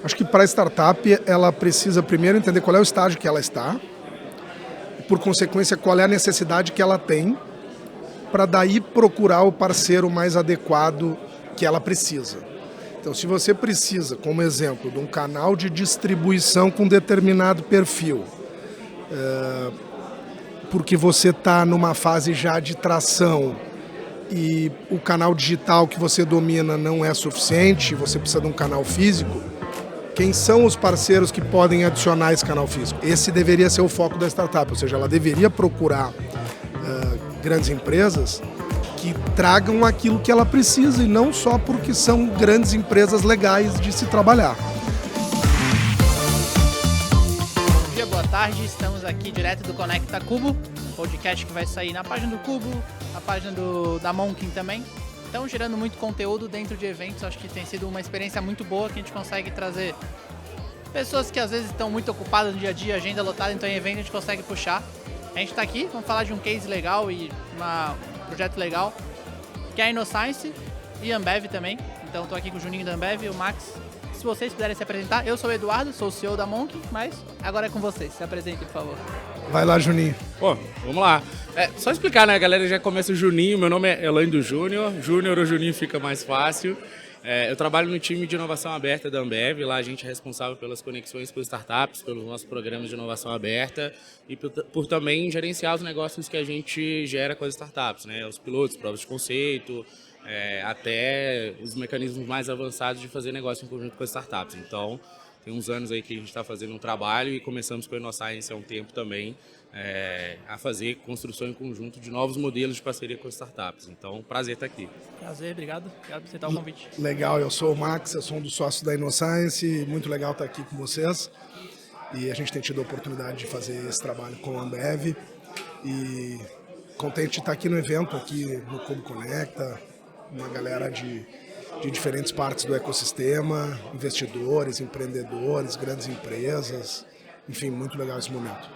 Acho que para a startup ela precisa primeiro entender qual é o estágio que ela está, e por consequência qual é a necessidade que ela tem, para daí procurar o parceiro mais adequado que ela precisa. Então, se você precisa, como exemplo, de um canal de distribuição com determinado perfil, porque você está numa fase já de tração e o canal digital que você domina não é suficiente, você precisa de um canal físico, quem são os parceiros que podem adicionar esse canal físico? Esse deveria ser o foco da startup, ou seja, ela deveria procurar grandes empresas que tragam aquilo que ela precisa e não só porque são grandes empresas legais de se trabalhar. Bom dia, boa tarde, estamos aqui direto do Conecta Cubo, podcast que vai sair na página do Cubo, na página da Monkin também. Estão gerando muito conteúdo dentro de eventos, acho que tem sido uma experiência muito boa que a gente consegue trazer pessoas que às vezes estão muito ocupadas no dia a dia, agenda lotada, então em evento a gente consegue puxar. A gente está aqui, vamos falar de um case legal e um projeto legal, que é a InnoScience e a Ambev também. Então estou aqui com o Juninho da Ambev e o Max. Se vocês puderem se apresentar, eu sou o Eduardo, sou o CEO da Monkin, mas agora é com vocês. Se apresentem, por favor. Vai lá, Juninho. Pô, vamos lá. Só explicar, né? A galera já começa o Juninho, meu nome é Elaine do Júnior. Júnior ou Juninho fica mais fácil. Eu trabalho no time de inovação aberta da Ambev. Lá a gente é responsável pelas conexões com startups, pelos nossos programas de inovação aberta e por também gerenciar os negócios que a gente gera com as startups, né? Os pilotos, provas de conceito, até os mecanismos mais avançados de fazer negócio em conjunto com as startups. Então, tem uns anos aí que a gente está fazendo um trabalho e começamos com a InnoScience há um tempo também a fazer construção em conjunto de novos modelos de parceria com as startups. Então, prazer estar aqui. Prazer, obrigado por aceitar o convite. Legal, eu sou o Max, eu sou um dos sócios da InnoScience, muito legal estar aqui com vocês. E a gente tem tido a oportunidade de fazer esse trabalho com a Ambev. E contente de estar aqui no evento, aqui no Cubo Conecta, uma galera de diferentes partes do ecossistema, investidores, empreendedores, grandes empresas, enfim, muito legal esse momento.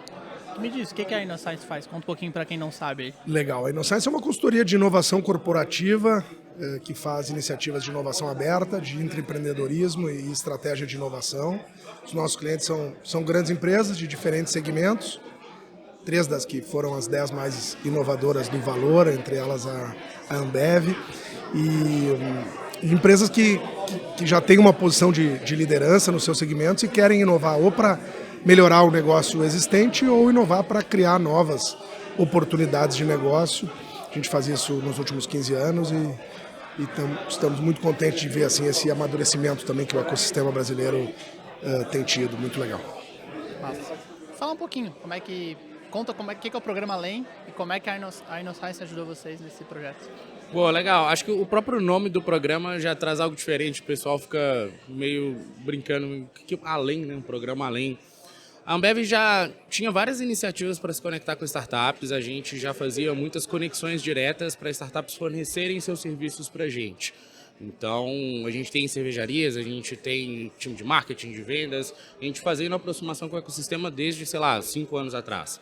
Me diz, o que a InnoScience faz? Conta um pouquinho para quem não sabe. Legal, a InnoScience é uma consultoria de inovação corporativa que faz iniciativas de inovação aberta, de intraempreendedorismo e estratégia de inovação. Os nossos clientes são grandes empresas de diferentes segmentos, 3 das que foram as 10 mais inovadoras do valor, entre elas a Ambev, e empresas que já têm uma posição de liderança nos seus segmentos e querem inovar ou para melhorar o negócio existente ou inovar para criar novas oportunidades de negócio. A gente faz isso nos últimos 15 anos e estamos muito contentes de ver assim, esse amadurecimento também que o ecossistema brasileiro tem tido. Muito legal. Fala um pouquinho, conta como é que é o programa Além e como é que a InnoScience ajudou vocês nesse projeto. Pô, legal. Acho que o próprio nome do programa já traz algo diferente. O pessoal fica meio brincando. Além, né? Um programa Além. A Ambev já tinha várias iniciativas para se conectar com startups. A gente já fazia muitas conexões diretas para startups fornecerem seus serviços para a gente. Então, a gente tem cervejarias, a gente tem time de marketing, de vendas. A gente fazendo aproximação com o ecossistema desde, 5 anos atrás.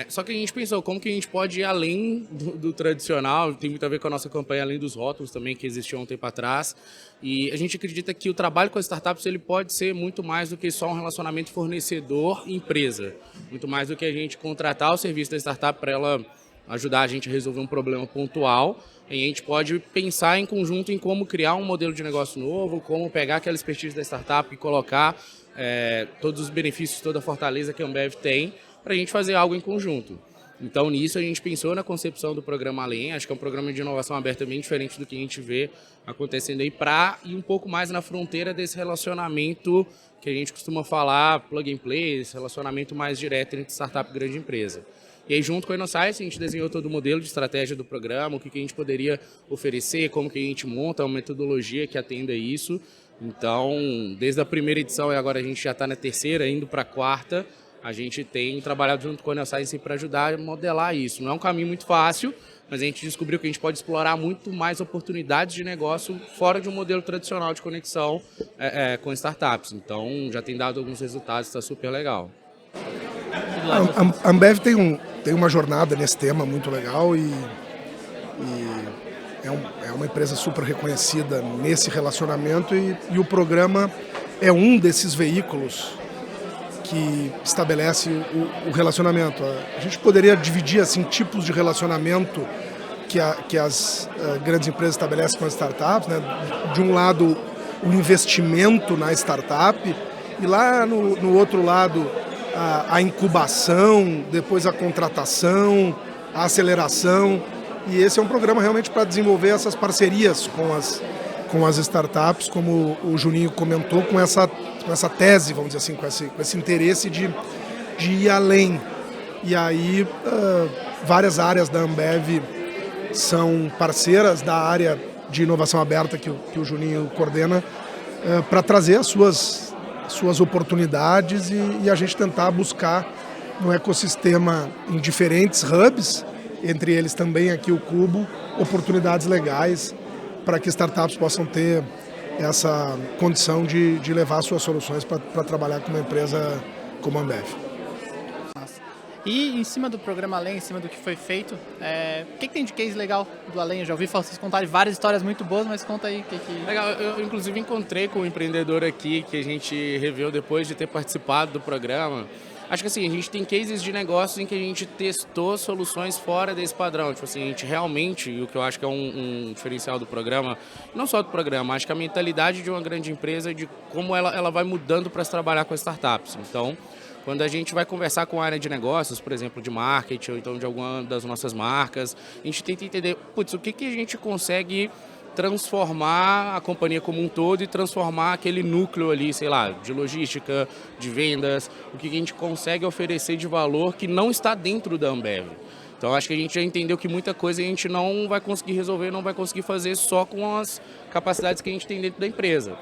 Só que a gente pensou, como que a gente pode ir além do tradicional, tem muito a ver com a nossa campanha Além dos Rótulos também, que existiu há um tempo atrás, e a gente acredita que o trabalho com as startups ele pode ser muito mais do que só um relacionamento fornecedor-empresa, muito mais do que a gente contratar o serviço da startup para ela ajudar a gente a resolver um problema pontual, e a gente pode pensar em conjunto em como criar um modelo de negócio novo, como pegar aquela expertise da startup e colocar todos os benefícios, toda a fortaleza que a Ambev tem, para a gente fazer algo em conjunto. Então, nisso, a gente pensou na concepção do programa Além. Acho que é um programa de inovação aberta bem diferente do que a gente vê acontecendo aí, para ir um pouco mais na fronteira desse relacionamento que a gente costuma falar, plug and play, esse relacionamento mais direto entre startup e grande empresa. E aí, junto com a InnoScience, a gente desenhou todo o modelo de estratégia do programa, o que a gente poderia oferecer, como que a gente monta uma metodologia que atenda isso. Então, desde a primeira edição e agora a gente já está na terceira, indo para a quarta, a gente tem trabalhado junto com a InnoScience para ajudar a modelar isso. Não é um caminho muito fácil, mas a gente descobriu que a gente pode explorar muito mais oportunidades de negócio fora de um modelo tradicional de conexão com startups. Então, já tem dado alguns resultados, está super legal. A Ambev tem uma jornada nesse tema muito legal e é uma empresa super reconhecida nesse relacionamento e o programa é um desses veículos que estabelece o relacionamento. A gente poderia dividir assim tipos de relacionamento que as grandes empresas estabelecem com as startups, né? De um lado, o investimento na startup, e lá no outro lado, a incubação, depois a contratação, a aceleração. E esse é um programa realmente para desenvolver essas parcerias com as startups, como o Juninho comentou, com essa tese, vamos dizer assim, com esse interesse de ir além. E aí, várias áreas da Ambev são parceiras da área de inovação aberta que o Juninho coordena, para trazer as suas oportunidades e a gente tentar buscar no ecossistema, em diferentes hubs, entre eles também aqui o Cubo, oportunidades legais para que startups possam ter essa condição de levar suas soluções para trabalhar com uma empresa como a Ambev. E em cima do programa Além, em cima do que foi feito, o que tem de case legal do Além? Eu já ouvi vocês contarem várias histórias muito boas, mas conta aí o que... Legal, eu inclusive encontrei com um empreendedor aqui que a gente reviu depois de ter participado do programa. Acho que assim, a gente tem cases de negócios em que a gente testou soluções fora desse padrão. Tipo assim, a gente realmente, e o que eu acho que é um diferencial do programa, não só do programa, acho que a mentalidade de uma grande empresa, de como ela vai mudando para se trabalhar com startups. Então, quando a gente vai conversar com a área de negócios, por exemplo, de marketing, ou então de alguma das nossas marcas, a gente tenta entender, o que a gente consegue transformar a companhia como um todo e transformar aquele núcleo ali, sei lá, de logística, de vendas, o que a gente consegue oferecer de valor que não está dentro da Ambev. Então, acho que a gente já entendeu que muita coisa a gente não vai conseguir resolver, não vai conseguir fazer só com as capacidades que a gente tem dentro da empresa.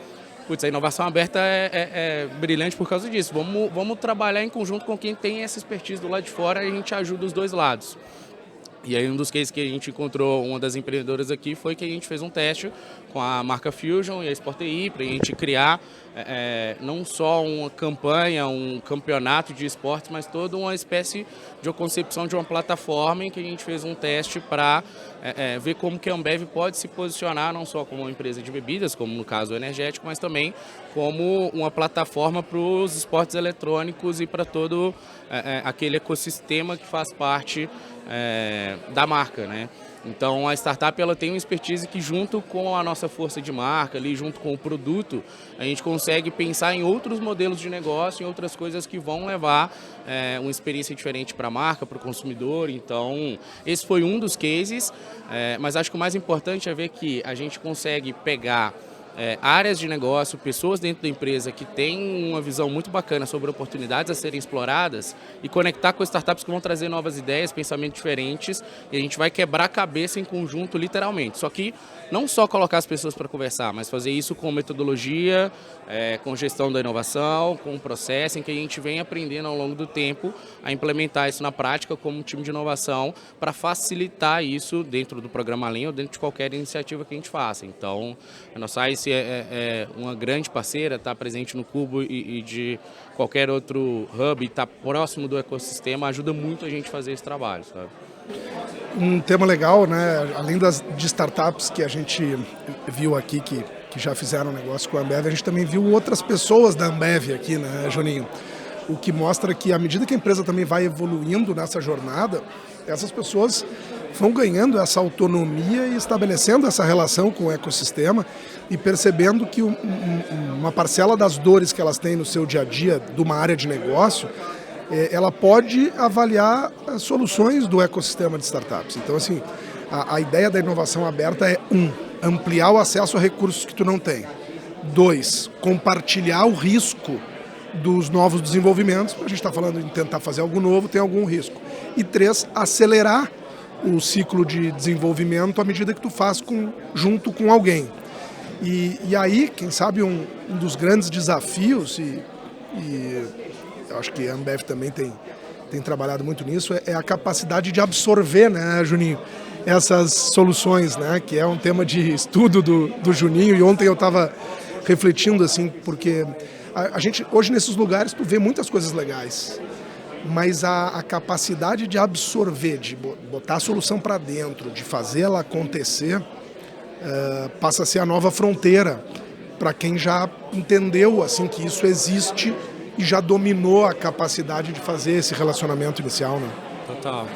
A inovação aberta é brilhante por causa disso. Vamos trabalhar em conjunto com quem tem essa expertise do lado de fora e a gente ajuda os dois lados. E aí um dos cases que a gente encontrou, uma das empreendedoras aqui, foi que a gente fez um teste com a marca Fusion e a Sport TI para a gente criar não só uma campanha, um campeonato de esportes, mas toda uma espécie de concepção de uma plataforma em que a gente fez um teste para ver como que a Ambev pode se posicionar não só como uma empresa de bebidas, como no caso o energético, mas também como uma plataforma para os esportes eletrônicos e para todo aquele ecossistema que faz parte da marca, né? Então a startup ela tem uma expertise que junto com a nossa força de marca, ali, junto com o produto, a gente consegue pensar em outros modelos de negócio, em outras coisas que vão levar uma experiência diferente para a marca, para o consumidor. Então esse foi um dos cases, mas acho que o mais importante é ver que a gente consegue pegar áreas de negócio, pessoas dentro da empresa que têm uma visão muito bacana sobre oportunidades a serem exploradas e conectar com startups que vão trazer novas ideias, pensamentos diferentes, e a gente vai quebrar a cabeça em conjunto, literalmente. Só que não só colocar as pessoas para conversar, mas fazer isso com metodologia, com gestão da inovação, com processo, em que a gente vem aprendendo ao longo do tempo a implementar isso na prática como um time de inovação para facilitar isso dentro do programa Além ou dentro de qualquer iniciativa que a gente faça. Então, a nossa ICE é uma grande parceira, está presente no Cubo e de qualquer outro hub, está próximo do ecossistema, ajuda muito a gente a fazer esse trabalho, sabe? Um tema legal, né? Além de startups que a gente viu aqui que já fizeram negócio com a Ambev, a gente também viu outras pessoas da Ambev aqui, né, Juninho? O que mostra que à medida que a empresa também vai evoluindo nessa jornada, essas pessoas vão ganhando essa autonomia e estabelecendo essa relação com o ecossistema e percebendo que uma parcela das dores que elas têm no seu dia a dia de uma área de negócio, ela pode avaliar as soluções do ecossistema de startups. Então, assim, a ideia da inovação aberta é, ampliar o acesso a recursos que tu não tem. 2, compartilhar o risco dos novos desenvolvimentos. A gente está falando em tentar fazer algo novo, tem algum risco. E 3, acelerar o ciclo de desenvolvimento à medida que tu faz junto com alguém. E aí, quem sabe, um dos grandes desafios, e eu acho que a Ambev também tem trabalhado muito nisso, é a capacidade de absorver, né, Juninho, essas soluções, né, que é um tema de estudo do Juninho, e ontem eu estava refletindo, assim, porque a gente, hoje nesses lugares, tu vê muitas coisas legais, mas a capacidade de absorver, de botar a solução para dentro, de fazer ela acontecer, passa a ser a nova fronteira para quem já entendeu assim que isso existe e já dominou a capacidade de fazer esse relacionamento inicial, né? Total.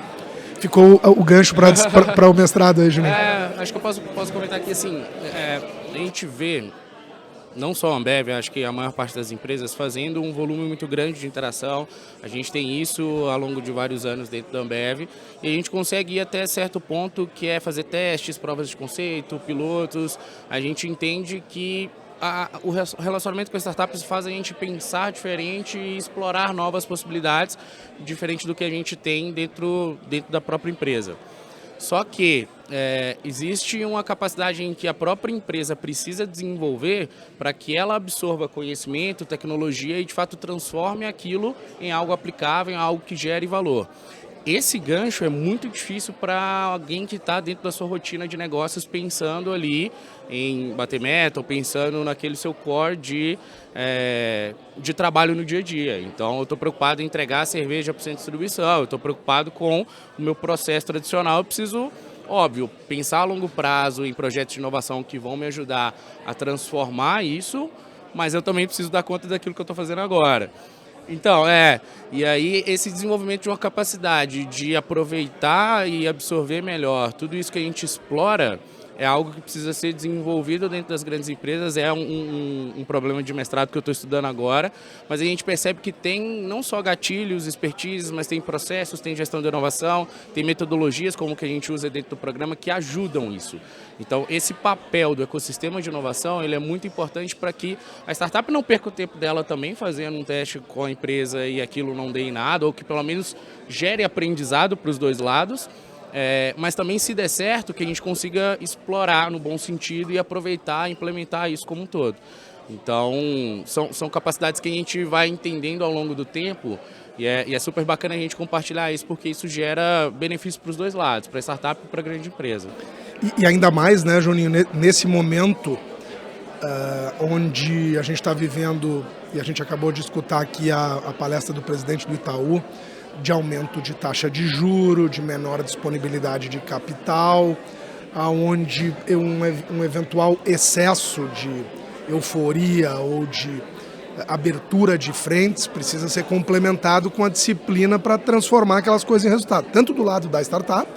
Ficou o gancho para o mestrado aí, Juninho. Acho que eu posso comentar aqui assim, a gente vê, não só a Ambev, acho que a maior parte das empresas fazendo um volume muito grande de interação. A gente tem isso ao longo de vários anos dentro da Ambev e a gente consegue ir até certo ponto, que é fazer testes, provas de conceito, pilotos. A gente entende que o relacionamento com as startups faz a gente pensar diferente e explorar novas possibilidades, diferente do que a gente tem dentro da própria empresa. Só que existe uma capacidade em que a própria empresa precisa desenvolver para que ela absorva conhecimento, tecnologia e de fato transforme aquilo em algo aplicável, em algo que gere valor. Esse gancho é muito difícil para alguém que está dentro da sua rotina de negócios pensando ali em bater meta ou pensando naquele seu core de trabalho no dia a dia. Então eu estou preocupado em entregar a cerveja para o centro de distribuição, eu estou preocupado com o meu processo tradicional, eu preciso, óbvio, pensar a longo prazo em projetos de inovação que vão me ajudar a transformar isso, mas eu também preciso dar conta daquilo que eu estou fazendo agora. Então, e aí esse desenvolvimento de uma capacidade de aproveitar e absorver melhor tudo isso que a gente explora é algo que precisa ser desenvolvido dentro das grandes empresas, é um problema de mestrado que eu estou estudando agora, mas a gente percebe que tem não só gatilhos, expertises, mas tem processos, tem gestão de inovação, tem metodologias como o que a gente usa dentro do programa que ajudam isso. Então, esse papel do ecossistema de inovação, ele é muito importante para que a startup não perca o tempo dela também fazendo um teste com a empresa e aquilo não dê em nada, ou que pelo menos gere aprendizado para os dois lados, mas também, se der certo, que a gente consiga explorar no bom sentido e aproveitar e implementar isso como um todo. Então, são capacidades que a gente vai entendendo ao longo do tempo e é super bacana a gente compartilhar isso, porque isso gera benefício para os dois lados, para a startup e para a grande empresa. E ainda mais, né, Juninho, nesse momento onde a gente está vivendo, e a gente acabou de escutar aqui a palestra do presidente do Itaú, de aumento de taxa de juro, de menor disponibilidade de capital, aonde um eventual excesso de euforia ou de abertura de frentes precisa ser complementado com a disciplina para transformar aquelas coisas em resultado, tanto do lado da startup,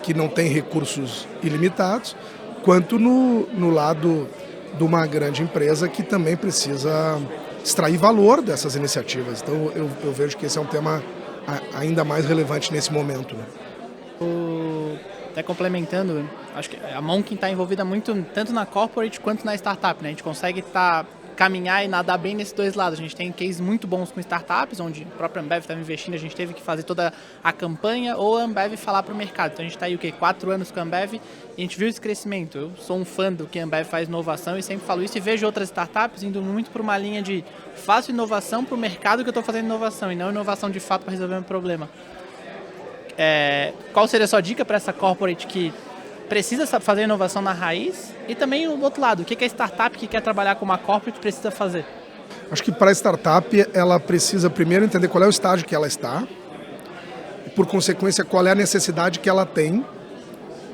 que não tem recursos ilimitados, quanto no lado de uma grande empresa que também precisa extrair valor dessas iniciativas. Então eu vejo que esse é um tema ainda mais relevante nesse momento, né? Até complementando, acho que a Monkin está envolvida muito tanto na corporate quanto na startup, né? A gente consegue caminhar e nadar bem nesses dois lados. A gente tem cases muito bons com startups, onde a própria Ambev estava investindo, a gente teve que fazer toda a campanha, ou a Ambev falar para o mercado. Então a gente está aí 4 anos com a Ambev e a gente viu esse crescimento. Eu sou um fã do que a Ambev faz inovação e sempre falo isso, e vejo outras startups indo muito por uma linha de faço inovação para o mercado que eu estou fazendo inovação, e não inovação de fato para resolver um problema. Qual seria a sua dica para essa corporate que precisa fazer inovação na raiz? E também do outro lado, o que a startup que quer trabalhar com uma corporate precisa fazer? Acho que para a startup ela precisa primeiro entender qual é o estágio que ela está e, por consequência, qual é a necessidade que ela tem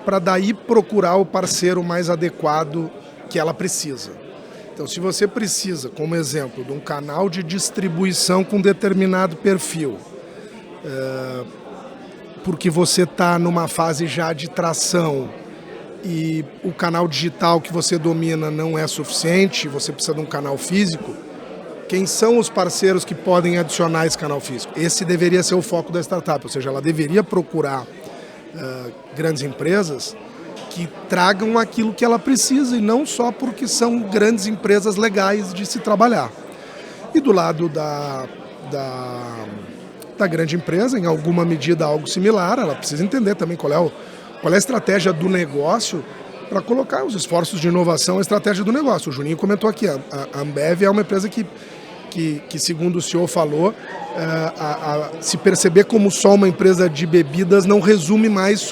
para daí procurar o parceiro mais adequado que ela precisa. Então, se você precisa, como exemplo, de um canal de distribuição com determinado perfil, porque você está numa fase já de tração e o canal digital que você domina não é suficiente, você precisa de um canal físico, quem são os parceiros que podem adicionar esse canal físico? Esse deveria ser o foco da startup, ou seja, ela deveria procurar grandes empresas que tragam aquilo que ela precisa e não só porque são grandes empresas legais de se trabalhar. E do lado da grande empresa, em alguma medida algo similar, ela precisa entender também qual é a estratégia do negócio para colocar os esforços de inovação, a estratégia do negócio. O Juninho comentou aqui, a Ambev é uma empresa que segundo o senhor falou, se perceber como só uma empresa de bebidas não resume mais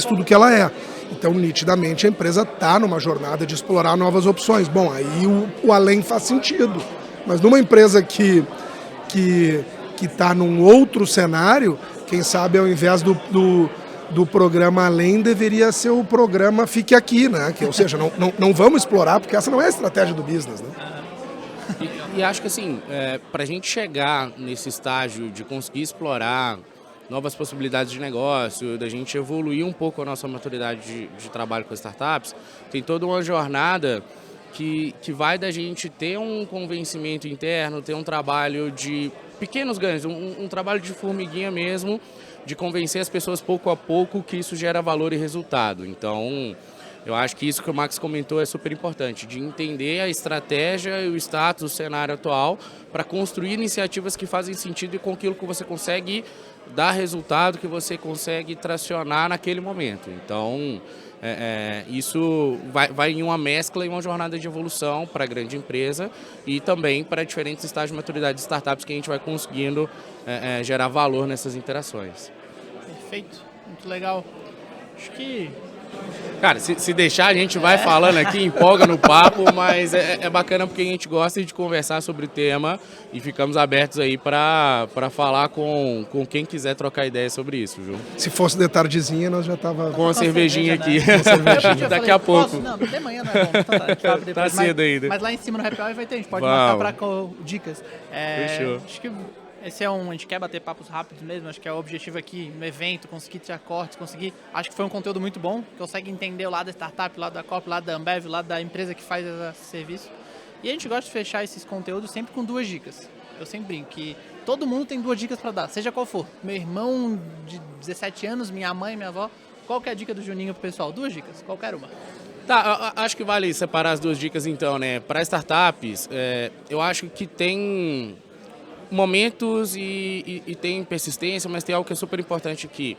tudo que ela é. Então, nitidamente, a empresa está numa jornada de explorar novas opções. Bom, aí o além faz sentido. Mas numa empresa que está num outro cenário, quem sabe ao invés do programa Além deveria ser o programa Fique Aqui, né? Ou seja, não vamos explorar, porque essa não é a estratégia do business, né? E acho que assim, para a gente chegar nesse estágio de conseguir explorar novas possibilidades de negócio, da gente evoluir um pouco a nossa maturidade de trabalho com startups, tem toda uma jornada que vai da gente ter um convencimento interno, ter um trabalho de pequenos ganhos, um trabalho de formiguinha mesmo, de convencer as pessoas pouco a pouco que isso gera valor e resultado. Então, eu acho que isso que o Max comentou é super importante, de entender a estratégia e o status, o cenário atual, para construir iniciativas que fazem sentido e com aquilo que você consegue dar resultado, que você consegue tracionar naquele momento. Então, isso vai em uma mescla e uma jornada de evolução para a grande empresa e também para diferentes estágios de maturidade de startups que a gente vai conseguindo gerar valor nessas interações. Perfeito, muito legal. Acho que... Cara, se deixar a gente vai falando aqui, empolga no papo, mas é bacana porque a gente gosta de conversar sobre o tema e ficamos abertos aí para falar com quem quiser trocar ideia sobre isso, viu? Se fosse de tardezinha, nós já tava com a cervejinha aqui. Né? Daqui a pouco. Não, de manhã não é bom. Então depois, tá cedo ainda. Mas lá em cima no Happy Hour vai ter, a gente pode marcar para dicas. Fechou. Acho que esse a gente quer bater papos rápidos mesmo, acho que é o objetivo aqui no evento, conseguir tirar cortes, acho que foi um conteúdo muito bom, consegue entender o lado da startup, o lado da Copa, o lado da Ambev, o lado da empresa que faz esse serviço. E a gente gosta de fechar esses conteúdos sempre com 2 dicas. Eu sempre brinco que todo mundo tem 2 dicas para dar, seja qual for. Meu irmão de 17 anos, minha mãe, minha avó, qual que é a dica do Juninho pro pessoal? 2 dicas, qualquer uma. Tá, acho que vale separar as 2 dicas então, né? Para startups, eu acho que tem momentos e tem persistência, mas tem algo que é super importante aqui.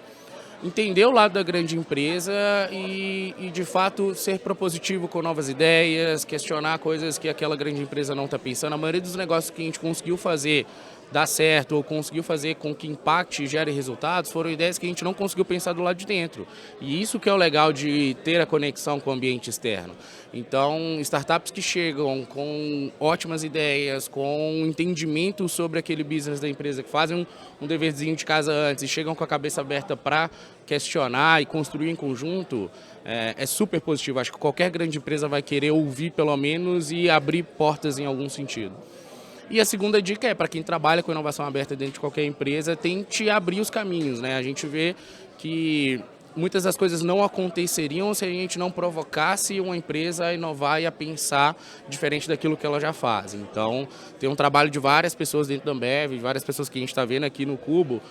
Entender o lado da grande empresa e de fato ser propositivo com novas ideias, questionar coisas que aquela grande empresa não está pensando. A maioria dos negócios que a gente conseguiu fazer dar certo ou conseguiu fazer com que impacte e gere resultados foram ideias que a gente não conseguiu pensar do lado de dentro. E isso que é o legal de ter a conexão com o ambiente externo. Então, startups que chegam com ótimas ideias, com um entendimento sobre aquele business da empresa, que fazem um deverzinho de casa antes e chegam com a cabeça aberta para questionar e construir em conjunto, é super positivo. Acho que qualquer grande empresa vai querer ouvir pelo menos e abrir portas em algum sentido. E a segunda dica é para quem trabalha com inovação aberta dentro de qualquer empresa, tente abrir os caminhos, né? A gente vê que muitas das coisas não aconteceriam se a gente não provocasse uma empresa a inovar e a pensar diferente daquilo que ela já faz. Então, tem um trabalho de várias pessoas dentro da Ambev, várias pessoas que a gente está vendo aqui no Cubo,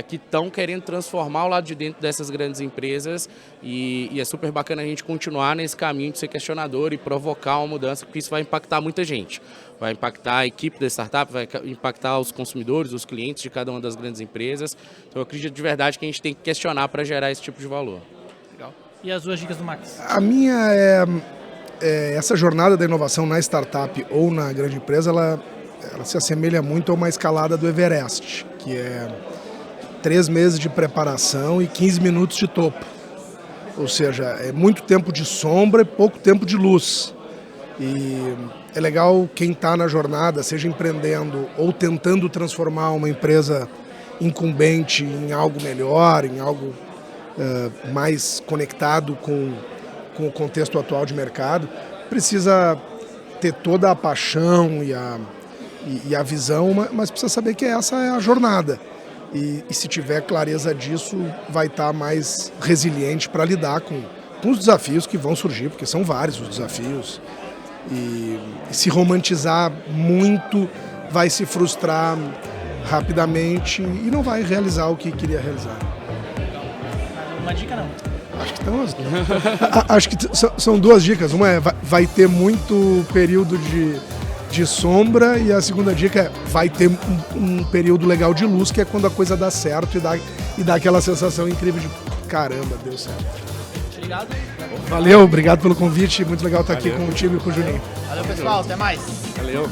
que estão querendo transformar o lado de dentro dessas grandes empresas e é super bacana a gente continuar nesse caminho de ser questionador e provocar uma mudança, porque isso vai impactar muita gente. Vai impactar a equipe da startup, vai impactar os consumidores, os clientes de cada uma das grandes empresas. Então, eu acredito de verdade que a gente tem que questionar para gerar esse tipo de valor. Legal. E as 2 dicas do Max? A minha essa jornada da inovação na startup ou na grande empresa, ela se assemelha muito a uma escalada do Everest, que é 3 meses de preparação e 15 minutos de topo. Ou seja, é muito tempo de sombra e pouco tempo de luz. E é legal quem está na jornada, seja empreendendo ou tentando transformar uma empresa incumbente em algo melhor, em algo mais conectado com o contexto atual de mercado, precisa ter toda a paixão e a visão, mas precisa saber que essa é a jornada. E se tiver clareza disso, vai estar mais resiliente para lidar com os desafios que vão surgir, porque são vários os desafios. E se romantizar muito, vai se frustrar rapidamente e não vai realizar o que queria realizar. Uma dica não. Acho que estão as duas. Acho que são 2 dicas. Uma é vai ter muito período de sombra e a segunda dica é vai ter um período legal de luz, que é quando a coisa dá certo e dá aquela sensação incrível de caramba, deu certo. Obrigado. Valeu, obrigado pelo convite. Muito legal estar aqui contigo e com o Juninho. Valeu, pessoal. Até mais. Valeu.